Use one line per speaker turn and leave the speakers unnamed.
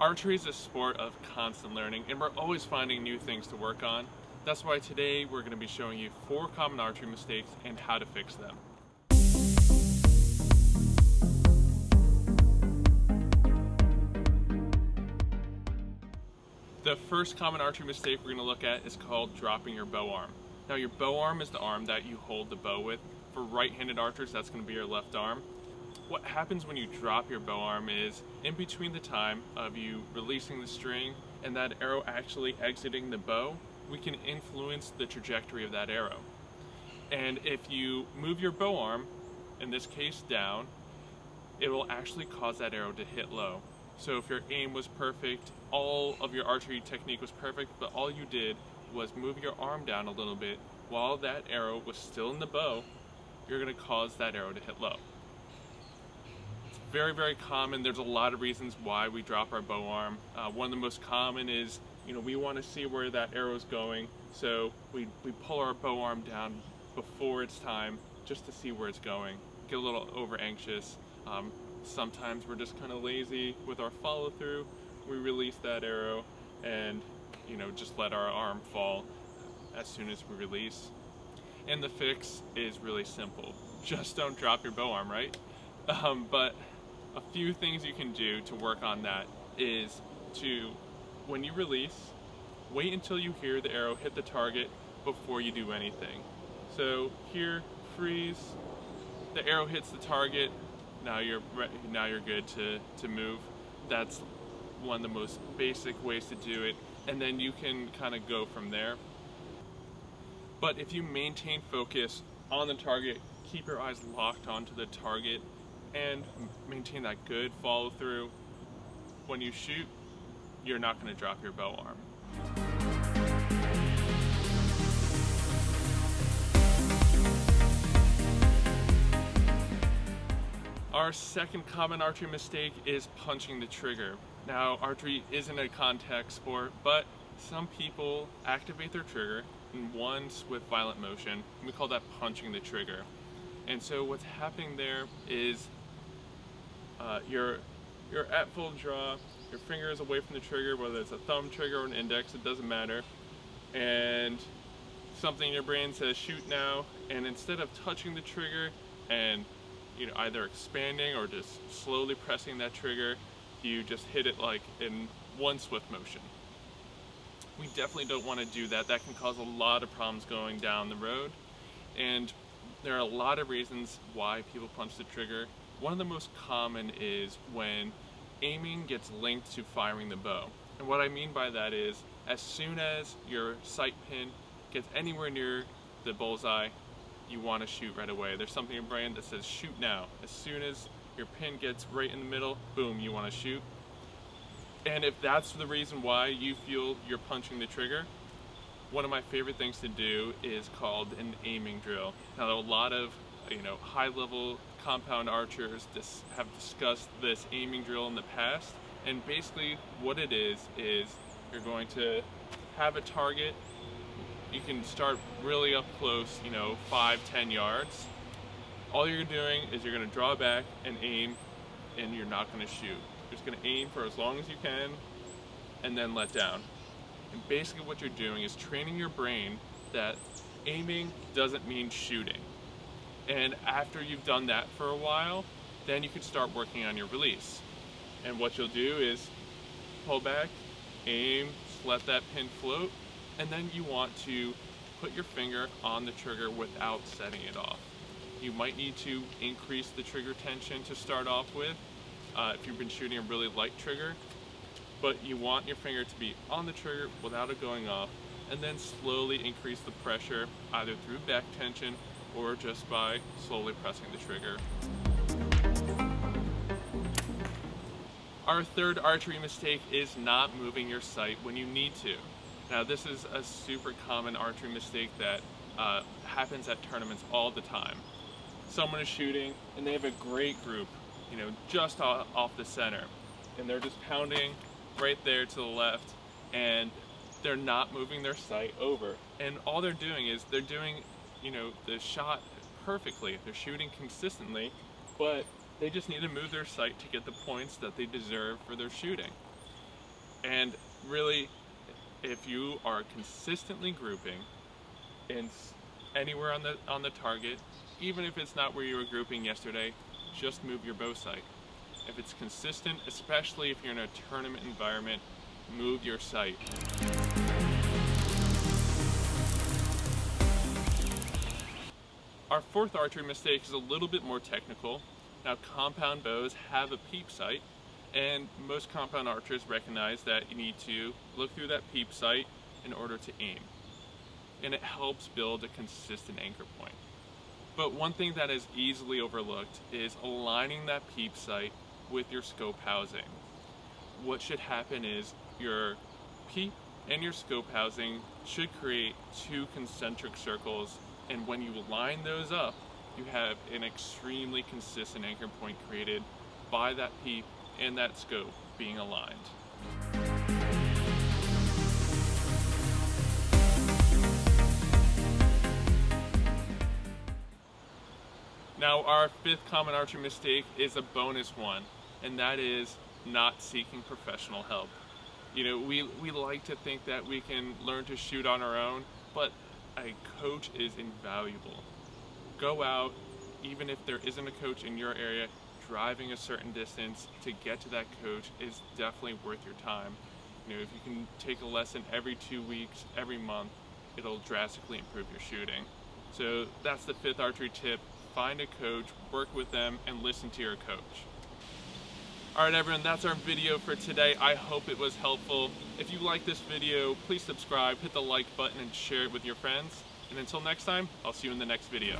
Archery is a sport of constant learning, and we're always finding new things to work on. That's why today we're going to be showing you 4 common archery mistakes and how to fix them. The first common archery mistake we're going to look at is called dropping your bow arm. Now, your bow arm is the arm that you hold the bow with. For right-handed archers, that's going to be your left arm. What happens when you drop your bow arm is, in between the time of you releasing the string and that arrow actually exiting the bow, we can influence the trajectory of that arrow. And if you move your bow arm, in this case down, it will actually cause that arrow to hit low. So if your aim was perfect, all of your archery technique was perfect, but all you did was move your arm down a little bit while that arrow was still in the bow, you're going to cause that arrow to hit low. It's very, very common. There's a lot of reasons why we drop our bow arm. One of the most common is, we want to see where that arrow is going, so we pull our bow arm down before it's time just to see where it's going. Get a little over anxious. Sometimes we're just kind of lazy with our follow through. We release that arrow and just let our arm fall as soon as we release. And the fix is really simple. Just don't drop your bow arm, right? But a few things you can do to work on that is to, when you release, wait until you hear the arrow hit the target before you do anything. So here, freeze, the arrow hits the target, now you're good to move. That's one of the most basic ways to do it, and then you can kind of go from there. But if you maintain focus on the target, keep your eyes locked onto the target, and maintain that good follow through, when you shoot, you're not going to drop your bow arm. Our second common archery mistake is punching the trigger. Now, archery isn't a contact sport, but some people activate their trigger in one swift, violent motion, and we call that punching the trigger. And so what's happening there is you're at full draw, your finger is away from the trigger, whether it's a thumb trigger or an index, it doesn't matter, and something in your brain says shoot now, and instead of touching the trigger and either expanding or just slowly pressing that trigger, you just hit it like in one swift motion. We definitely don't want to do that. That can cause a lot of problems going down the road, and there are a lot of reasons why people punch the trigger. One of the most common is when aiming gets linked to firing the bow. And what I mean by that is, as soon as your sight pin gets anywhere near the bullseye, you want to shoot right away. There's something in your brain that says shoot now. As soon as your pin gets right in the middle, boom, you want to shoot. And if that's the reason why you feel you're punching the trigger, one of my favorite things to do is called an aiming drill. Now, a lot of high-level compound archers have discussed this aiming drill in the past, and basically what it is you're going to have a target. You can start really up close, 5-10 yards. All you're doing is you're going to draw back and aim, and you're not going to shoot. You're just going to aim for as long as you can and then let down. And basically what you're doing is training your brain that aiming doesn't mean shooting. And after you've done that for a while, then you can start working on your release. And what you'll do is pull back, aim, just let that pin float, and then you want to put your finger on the trigger without setting it off. You might need to increase the trigger tension to start off with if you've been shooting a really light trigger, but you want your finger to be on the trigger without it going off, and then slowly increase the pressure either through back tension or just by slowly pressing the trigger. Our third archery mistake is not moving your sight when you need to. Now, this is a super common archery mistake that happens at tournaments all the time. Someone is shooting and they have a great group, just off the center, and they're just pounding right there to the left, and they're not moving their sight over. And all they're doing is they're doing, the shot perfectly. They're shooting consistently, but they just need to move their sight to get the points that they deserve for their shooting. And really, if you are consistently grouping in anywhere on the target, even if it's not where you were grouping yesterday, just move your bow sight. If it's consistent, especially if you're in a tournament environment, move your sight. Our fourth archery mistake is a little bit more technical. Now, compound bows have a peep sight, and most compound archers recognize that you need to look through that peep sight in order to aim. And it helps build a consistent anchor point. But one thing that is easily overlooked is aligning that peep sight with your scope housing. What should happen is your peep and your scope housing should create two concentric circles, and when you line those up, you have an extremely consistent anchor point created by that peep and that scope being aligned. Now, our fifth common archery mistake is a bonus one, and that is not seeking professional help. You know, we like to think that we can learn to shoot on our own, but a coach is invaluable. Go out, even if there isn't a coach in your area, driving a certain distance to get to that coach is definitely worth your time. You know, if you can take a lesson every 2 weeks, every month, it'll drastically improve your shooting. So that's the fifth archery tip. Find a coach, work with them, and listen to your coach. All right, everyone, that's our video for today. I hope it was helpful. If you like this video, please subscribe, hit the like button, and share it with your friends. And until next time, I'll see you in the next video.